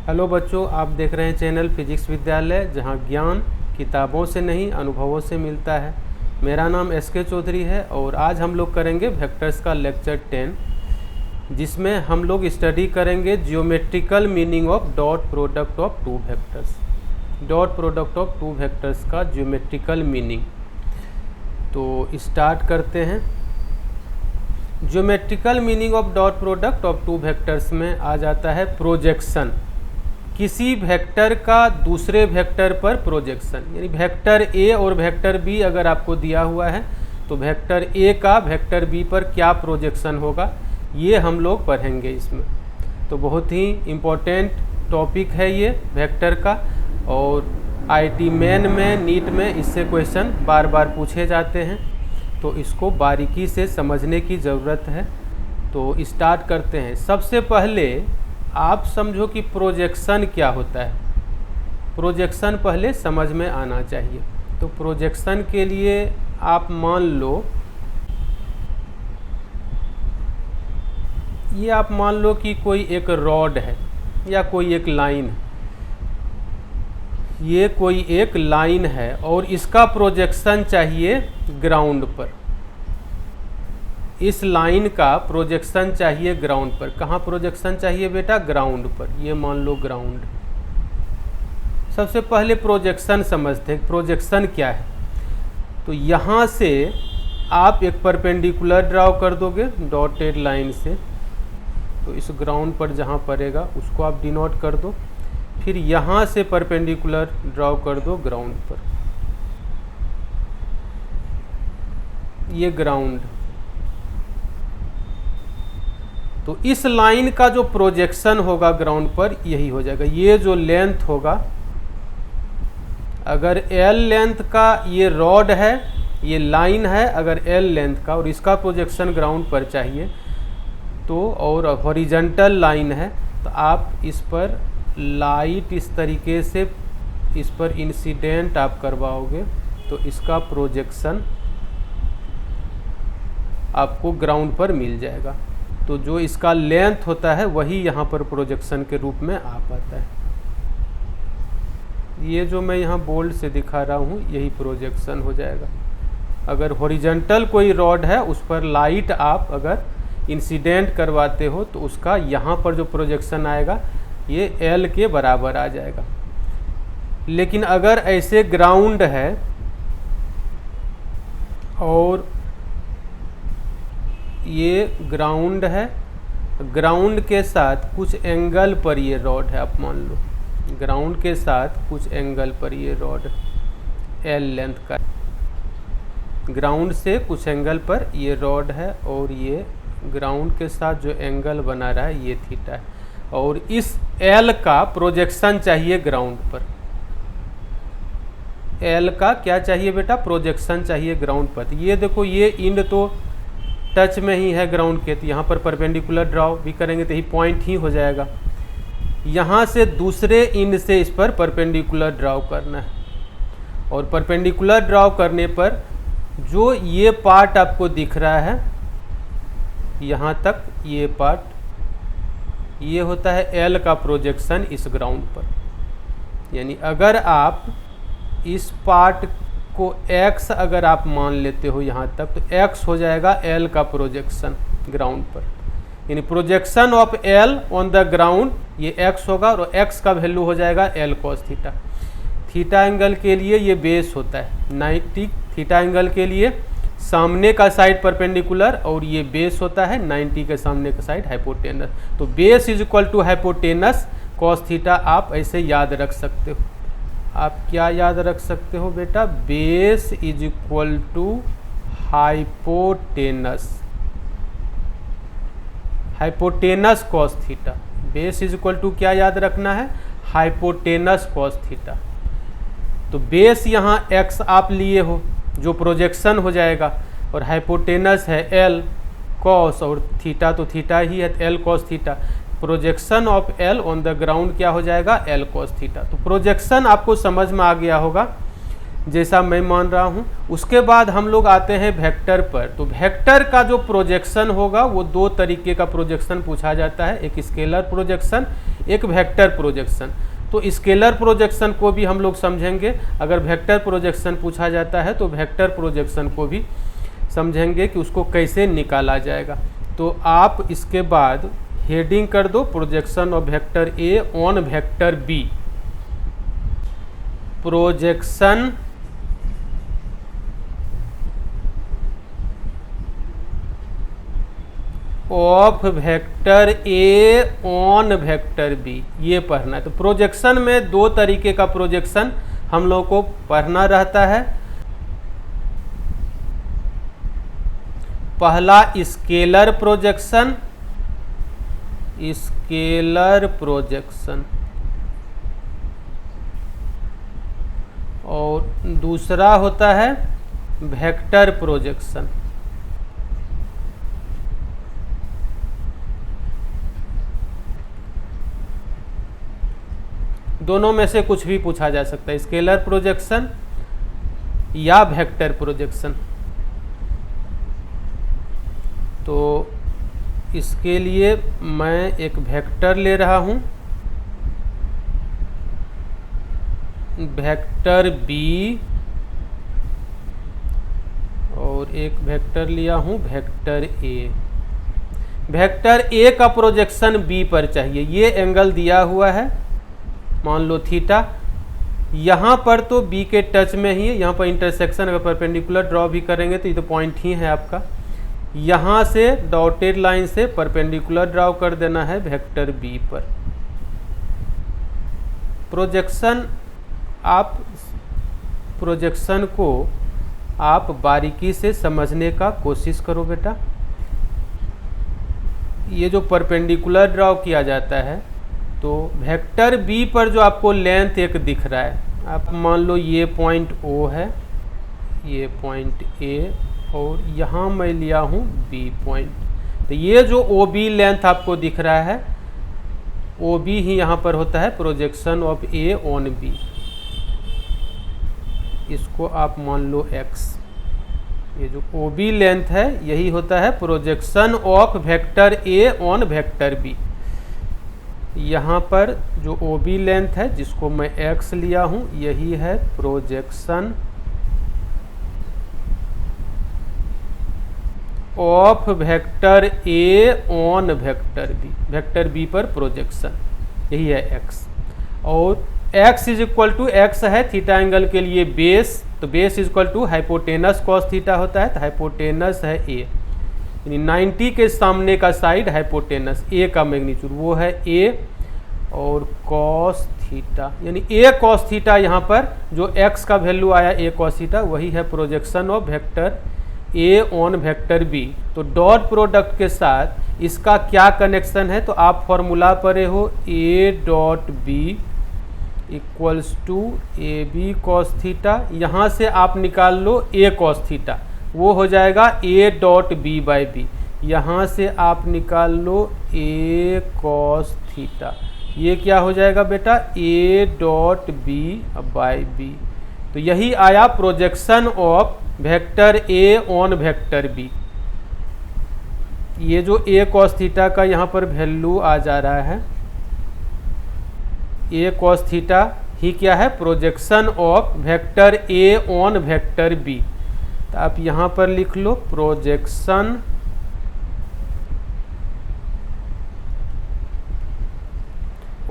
Hello बच्चों, आप देख रहे हैं चैनल फिजिक्स विद्यालय, जहां ज्ञान किताबों से नहीं अनुभवों से मिलता है। मेरा नाम एसके चौधरी है और आज हम लोग करेंगे वेक्टर्स का लेक्चर 10, जिसमें हम लोग स्टडी करेंगे geometrical meaning of dot product of two vectors. Dot product of two vectors का जियोमेट्रिकल मीनिंग। तो स्टार्ट करते हैं। Geometrical meaning of dot product of two vectors में आ जाता है प्रोजेक्शन। किसी वेक्टर का दूसरे वेक्टर पर प्रोजेक्शन, यानी वेक्टर ए और वेक्टर बी अगर आपको दिया हुआ है तो वेक्टर ए का वेक्टर बी पर क्या प्रोजेक्शन होगा, ये हम लोग पढ़ेंगे इसमें। तो बहुत ही इम्पोर्टेंट टॉपिक है ये वेक्टर का, और आईटी मेन में, नीट में इससे क्वेश्चन बार बार पूछे जाते हैं, तो इसको बारीकी से समझने की ज़रूरत है। तो स्टार्ट करते हैं। सबसे पहले आप समझो कि प्रोजेक्शन क्या होता है। प्रोजेक्शन पहले समझ में आना चाहिए। तो प्रोजेक्शन के लिए आप मान लो, ये आप मान लो कि कोई एक रॉड है या कोई एक लाइन है। ये कोई एक लाइन है और इसका प्रोजेक्शन चाहिए ग्राउंड पर। इस लाइन का प्रोजेक्शन चाहिए ग्राउंड पर। कहाँ प्रोजेक्शन चाहिए बेटा? ग्राउंड पर। ये मान लो ग्राउंड। सबसे पहले प्रोजेक्शन समझते हैं। प्रोजेक्शन क्या है? तो यहाँ से आप एक परपेंडिकुलर ड्रॉ कर दोगे डॉटेड लाइन से। तो इस ग्राउंड पर जहाँ पड़ेगा उसको आप डिनोट कर दो। फिर यहाँ से परपेंडिकुलर ड्रॉ कर दो ग्राउंड पर। ये ग्राउंड। तो इस लाइन का जो प्रोजेक्शन होगा ग्राउंड पर यही हो जाएगा। ये जो लेंथ होगा, अगर एल लेंथ का ये रॉड है, ये लाइन है अगर एल लेंथ का, और इसका प्रोजेक्शन ग्राउंड पर चाहिए तो, और हॉरिजॉन्टल लाइन है, तो आप इस पर लाइट इस तरीके से इस पर इंसिडेंट आप करवाओगे तो इसका प्रोजेक्शन आपको ग्राउंड पर मिल जाएगा। तो जो इसका लेंथ होता है वही यहाँ पर प्रोजेक्शन के रूप में आ पाता है। ये जो मैं यहाँ बोल्ड से दिखा रहा हूँ यही प्रोजेक्शन हो जाएगा। अगर हॉरिजॉन्टल कोई रॉड है उस पर लाइट आप अगर इंसिडेंट करवाते हो तो उसका यहाँ पर जो प्रोजेक्शन आएगा ये एल के बराबर आ जाएगा। लेकिन अगर ऐसे ग्राउंड है और ये ग्राउंड है, ग्राउंड के साथ कुछ एंगल पर ये रॉड है, आप मान लो ग्राउंड के साथ कुछ एंगल पर ये रॉड एल लेंथ का, ग्राउंड से कुछ एंगल पर ये रॉड है, और ये ग्राउंड के साथ जो एंगल बना रहा है ये थीटा है, और इस एल का प्रोजेक्शन चाहिए ग्राउंड पर। एल का क्या चाहिए बेटा? प्रोजेक्शन चाहिए ग्राउंड पर। ये देखो ये इंड तो टच में ही है ग्राउंड के, तो यहाँ पर परपेंडिकुलर ड्रॉ भी करेंगे तो यही पॉइंट ही हो जाएगा। यहाँ से दूसरे इंड से इस पर परपेंडिकुलर ड्रॉ करना है, और परपेंडिकुलर ड्रॉ करने पर जो ये पार्ट आपको दिख रहा है यहाँ तक, ये पार्ट, ये होता है एल का प्रोजेक्शन इस ग्राउंड पर। यानी अगर आप इस पार्ट को x अगर आप मान लेते हो यहाँ तक, तो x हो जाएगा l का प्रोजेक्शन ग्राउंड पर। यानी projection of l on the ground ये x होगा, और x का वैल्यू हो जाएगा l cos theta. Theta angle के लिए ये बेस होता है 90। थीटा एंगल के लिए सामने का साइड परपेंडिकुलर और ये बेस होता है 90 के सामने का साइड हाइपोटेनस। तो base is equal to hypotenuse cos theta आप ऐसे याद रख सकते हो। आप क्या याद रख सकते हो बेटा? Base is equal to hypotenuse, hypotenuse cos theta. Base is equal to क्या याद रखना है? Hypotenuse cos theta. तो बेस यहाँ x आप लिए हो जो प्रोजेक्शन हो जाएगा, और हाइपोटेनस है l cos, और थीटा तो थीटा ही है l cos theta. Projection of L on the ground क्या हो जाएगा? L cos theta. तो प्रोजेक्शन आपको समझ में आ गया होगा जैसा मैं मान रहा हूँ। उसके बाद हम लोग आते हैं वेक्टर पर। तो वेक्टर का जो प्रोजेक्शन होगा वो दो तरीके का प्रोजेक्शन पूछा जाता है, एक स्केलर प्रोजेक्शन, एक वेक्टर प्रोजेक्शन। तो स्केलर प्रोजेक्शन को भी हम लोग समझेंगे। अगर वेक्टर प्रोजेक्शन पूछा जाता है तो वेक्टर प्रोजेक्शन को भी समझेंगे कि उसको कैसे निकाला जाएगा। तो आप इसके बाद हेडिंग कर दो projection of vector A on vector B. Projection of vector A on vector B, ये पढ़ना है। तो प्रोजेक्शन में दो तरीके का प्रोजेक्शन हम लोग को पढ़ना रहता है। पहला स्केलर प्रोजेक्शन, स्केलर प्रोजेक्शन, और दूसरा होता है वेक्टर प्रोजेक्शन। दोनों में से कुछ भी पूछा जा सकता है, स्केलर प्रोजेक्शन या वेक्टर प्रोजेक्शन। तो इसके लिए मैं एक वेक्टर ले रहा हूँ, वेक्टर बी, और एक वेक्टर लिया हूँ वेक्टर ए। वेक्टर ए का प्रोजेक्शन बी पर चाहिए। ये एंगल दिया हुआ है, मान लो थीटा। यहाँ पर तो बी के टच में ही है, यहाँ पर इंटरसेक्शन अगर परपेंडिकुलर ड्रॉ भी करेंगे तो ये तो पॉइंट ही है आपका। यहाँ से डॉटेड लाइन से परपेंडिकुलर ड्रॉ कर देना है वेक्टर बी पर। प्रोजेक्शन को आप बारीकी से समझने का कोशिश करो बेटा। ये जो परपेंडिकुलर ड्रॉ किया जाता है तो वेक्टर बी पर जो आपको लेंथ एक दिख रहा है, आप मान लो ये पॉइंट ओ है, ये पॉइंट ए, और यहाँ मैं लिया हूँ बी पॉइंट। तो ये जो ओ बी लेंथ आपको दिख रहा है, ओ बी ही यहाँ पर होता है projection of A on B. इसको आप मान लो x। ये जो ओ बी लेंथ है यही होता है projection of vector A on vector B. यहाँ पर जो ओ बी लेंथ है जिसको मैं x लिया हूँ, यही है projection of vector A on vector B. Vector B पर प्रोजेक्शन यही है x। और x is equal to, x है थीटा एंगल के लिए बेस, तो base is equal to hypotenuse cos theta होता है। तो हाइपोटेनस है a, यानी 90 के सामने का साइड हाइपोटेनस, a का मैग्नीट्यूड वो है a, और कॉस थीटा यानी a कॉस थीटा, यहाँ पर जो x का वैल्यू आया a कॉस थीटा वही है projection of vector a on vector b। तो डॉट प्रोडक्ट के साथ इसका क्या कनेक्शन है, तो आप फॉर्मूला पढ़े हो a dot B equals to A B cos theta. यहाँ से आप निकाल लो a कॉस थीटा, वो हो जाएगा a dot B by B. यहाँ से आप निकाल लो a कॉस थीटा, ये क्या हो जाएगा बेटा a dot B by B. तो यही आया projection of vector A on vector B. ये जो a कॉस थीटा का यहाँ पर वैल्यू आ जा रहा है, a कॉस थीटा ही क्या है projection of vector A on vector B. तो आप यहाँ पर लिख लो projection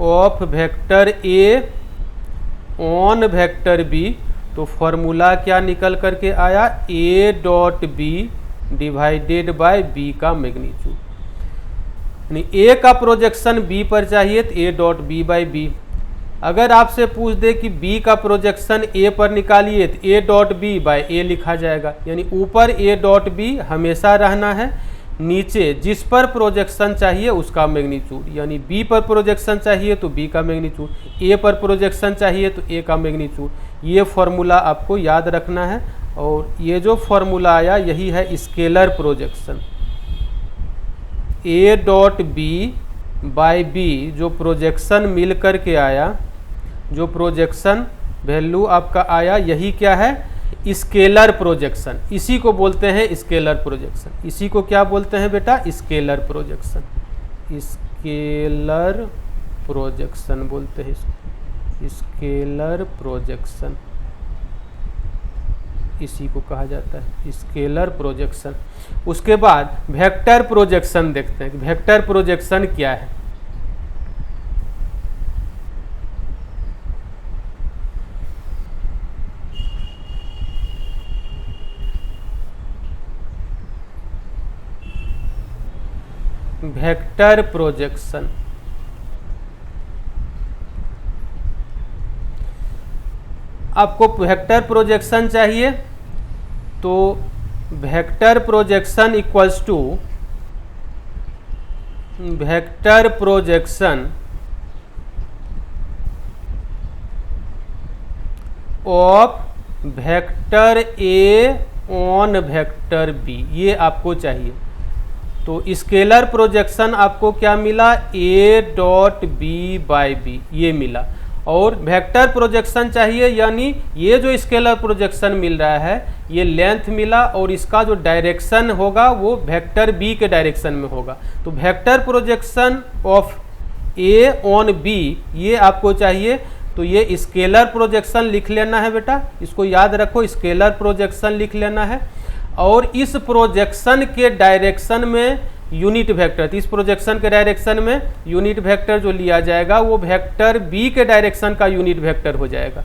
of vector A on vector B. तो फॉर्मूला क्या निकल करके आया, a dot B divided by b का मैग्नीट्यूड। यानी a का प्रोजेक्शन b पर चाहिए तो a dot B by B. अगर आपसे पूछ दे कि b का प्रोजेक्शन a पर निकालिए तो a dot B by a लिखा जाएगा। यानी ऊपर a डॉट बी हमेशा रहना है, नीचे जिस पर प्रोजेक्शन चाहिए उसका मैग्नीट्यूड, यानी b पर प्रोजेक्शन चाहिए तो b का मैग्नीट्यूड, a पर प्रोजेक्शन चाहिए तो a का मैग्नीट्यूड। ये फॉर्मूला आपको याद रखना है। और ये जो फॉर्मूला आया यही है scalar projection. a dot B by B जो प्रोजेक्शन मिल कर के आया, जो प्रोजेक्शन वैल्यू आपका आया, यही क्या है, स्केलर प्रोजेक्शन। इसी को बोलते हैं स्केलर प्रोजेक्शन। इसी को क्या बोलते हैं बेटा, स्केलर प्रोजेक्शन। स्केलर प्रोजेक्शन बोलते हैं इसको, स्केलर प्रोजेक्शन इसी को कहा जाता है, स्केलर प्रोजेक्शन। उसके बाद वेक्टर प्रोजेक्शन देखते हैं कि वेक्टर प्रोजेक्शन क्या है। वेक्टर प्रोजेक्शन, आपको वेक्टर प्रोजेक्शन चाहिए तो vector projection equals to vector projection of vector A on vector B, ये आपको चाहिए। तो स्केलर प्रोजेक्शन आपको क्या मिला, A dot B by B, ये मिला। और वेक्टर प्रोजेक्शन चाहिए, यानी ये जो स्केलर प्रोजेक्शन मिल रहा है ये लेंथ मिला और इसका जो डायरेक्शन होगा वो वेक्टर बी के डायरेक्शन में होगा। तो vector projection of A on B ये आपको चाहिए। तो ये स्केलर प्रोजेक्शन लिख लेना है बेटा, इसको याद रखो, स्केलर प्रोजेक्शन लिख लेना है। और इस प्रोजेक्शन के डायरेक्शन में यूनिट वेक्टर, इस प्रोजेक्शन के डायरेक्शन में यूनिट वेक्टर जो लिया जाएगा वो वेक्टर बी के डायरेक्शन का यूनिट वेक्टर हो जाएगा।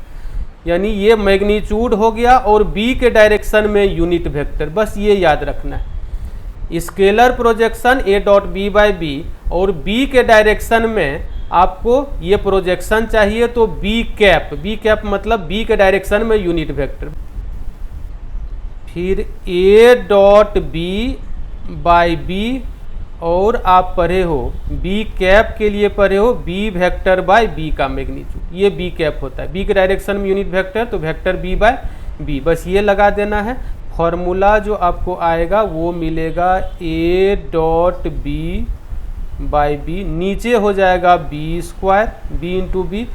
यानी ये मैग्नीट्यूड हो गया और बी के डायरेक्शन में यूनिट वेक्टर, बस ये याद रखना है। Scalar projection A dot B by B और बी के डायरेक्शन में आपको ये प्रोजेक्शन चाहिए तो बी कैप मतलब बी के डायरेक्शन में यूनिट वेक्टर। फिर A dot B by B और आप पढ़े हो बी कैप के लिए पढ़े हो बी वेक्टर बाय बी का मैग्नीट्यूड, ये बी कैप होता है। बी के डायरेक्शन में यूनिट वेक्टर तो वेक्टर बी बाय बी, बस ये लगा देना है। फॉर्मूला जो आपको आएगा वो मिलेगा A dot B by B, नीचे हो जाएगा B square, B into B,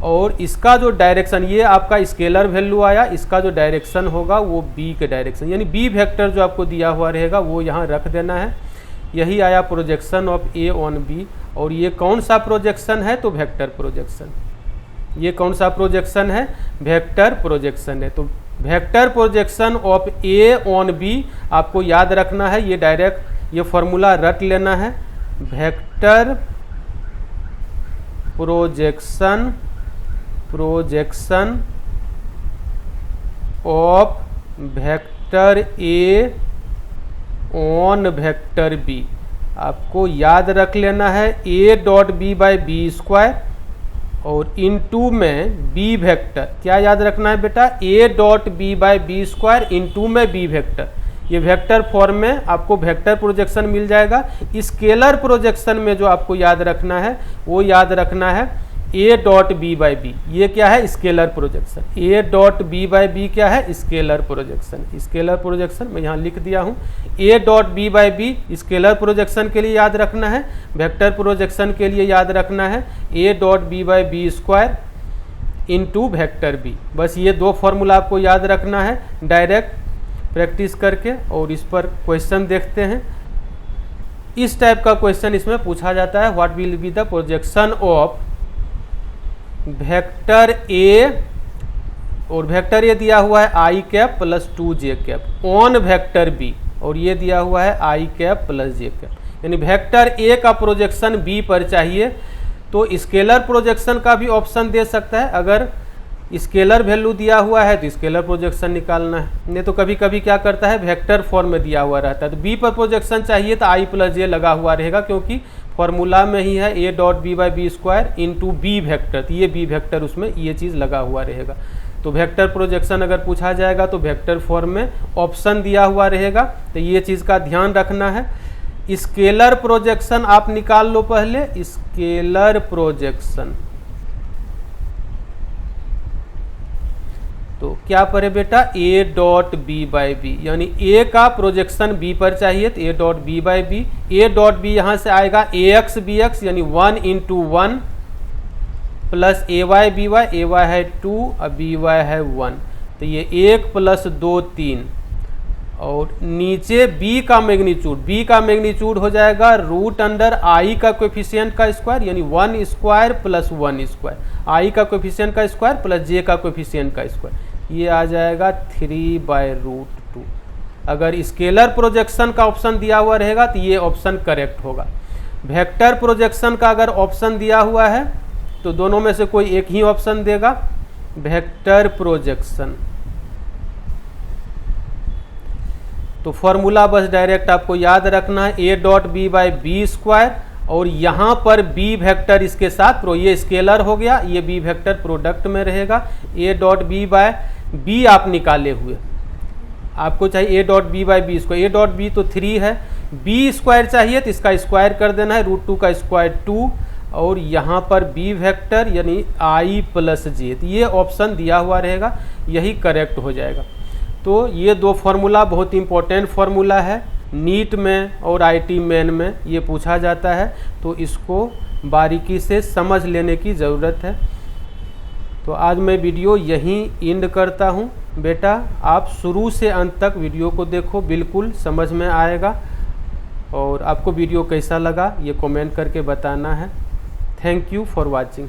और इसका जो डायरेक्शन, ये आपका स्केलर वैल्यू आया, इसका जो डायरेक्शन होगा वो बी के डायरेक्शन, यानी बी वेक्टर जो आपको दिया हुआ रहेगा वो यहाँ रख देना है। यही आया projection of A on B. और ये कौन सा प्रोजेक्शन है, तो वेक्टर प्रोजेक्शन। ये कौन सा प्रोजेक्शन है, वेक्टर प्रोजेक्शन है। तो vector projection of A on B आपको याद रखना है, ये डायरेक्ट ये फॉर्मूला रट लेना है। Vector projection of vector A on vector B आपको याद रख लेना है, A dot B by B square और इनटू में बी वेक्टर। क्या याद रखना है बेटा, A dot B by B square into में बी वेक्टर। ये वेक्टर फॉर्म में आपको वेक्टर प्रोजेक्शन मिल जाएगा। स्केलर प्रोजेक्शन में जो आपको याद रखना है वो याद रखना है A dot B by B. ये क्या है, scalar projection. A dot B by B क्या है, स्केलर प्रोजेक्शन। स्केलर प्रोजेक्शन मैं यहाँ लिख दिया हूँ, A dot B by B scalar projection के लिए याद रखना है, वेक्टर प्रोजेक्शन के लिए याद रखना है A dot B by B square into vector B. बस ये दो फॉर्मूला आपको याद रखना है डायरेक्ट प्रैक्टिस करके। और इस पर क्वेश्चन देखते हैं। इस टाइप का क्वेश्चन इसमें पूछा जाता है, what will be the projection of vector A, और वेक्टर ए दिया हुआ है I cap plus 2j cap on vector B, और ये दिया हुआ है I cap plus j cap. यानी वेक्टर ए का प्रोजेक्शन बी पर चाहिए तो स्केलर प्रोजेक्शन का भी ऑप्शन दे सकता है। अगर स्केलर वैल्यू दिया हुआ है तो स्केलर प्रोजेक्शन निकालना है, नहीं तो कभी कभी क्या करता है वेक्टर फॉर्म में दिया हुआ रहता है तो बी पर प्रोजेक्शन चाहिए तो आई प्लस जे लगा हुआ रहेगा, क्योंकि फॉर्मूला में ही है A dot B by B square into B vector, तो ये बी वेक्टर उसमें ये चीज़ लगा हुआ रहेगा। तो वेक्टर प्रोजेक्शन अगर पूछा जाएगा तो वेक्टर फॉर्म में ऑप्शन दिया हुआ रहेगा, तो ये चीज़ का ध्यान रखना है। स्केलर प्रोजेक्शन आप निकाल लो पहले, स्केलर प्रोजेक्शन तो क्या पढ़े बेटा, A dot B by B, यानी ए का प्रोजेक्शन बी पर चाहिए तो A dot B by B. A dot B यहाँ से आएगा ए एक्स बी एक्स, यानी 1 into 1 plus A Y B Y है 2 और बी वाई है 1, तो ये 1 + 2 3, और नीचे b का मैग्नीट्यूड हो जाएगा √i का कोएफिशिएंट का स्क्वायर, यानी 1 स्क्वायर प्लस 1 स्क्वायर, i का कोएफिशिएंट का स्क्वायर प्लस j का कोएफिशिएंट का स्क्वायर, ये आ जाएगा 3/√2। अगर स्केलर प्रोजेक्शन का ऑप्शन दिया हुआ रहेगा तो ये ऑप्शन करेक्ट होगा। वेक्टर प्रोजेक्शन का अगर ऑप्शन दिया हुआ है तो दोनों में से कोई एक ही ऑप्शन देगा, वेक्टर प्रोजेक्शन। तो फॉर्मूला बस डायरेक्ट आपको याद रखना है, a.b/b², और यहाँ पर b वेक्टर इसके साथ ये स्केलर हो गया, ये b वेक्टर प्रोडक्ट में रहेगा। a.b/b आप निकाले हुए, आपको चाहिए a.b/b², a.b तो 3 है, b² चाहिए तो इसका स्क्वायर कर देना है, √2 का स्क्वायर 2, और यहाँ पर b वेक्टर यानी i + j, तो ये ऑप्शन दिया हुआ रहेगा, यही करेक्ट हो जाएगा। तो ये दो फार्मूला बहुत इंपॉर्टेंट फार्मूला है, नीट में और आईटी मेन में ये पूछा जाता है, तो इसको बारीकी से समझ लेने की ज़रूरत है। तो आज मैं वीडियो यहीं एंड करता हूँ। बेटा आप शुरू से अंत तक वीडियो को देखो, बिल्कुल समझ में आएगा। और आपको वीडियो कैसा लगा ये कमेंट करके बताना है। Thank you for watching.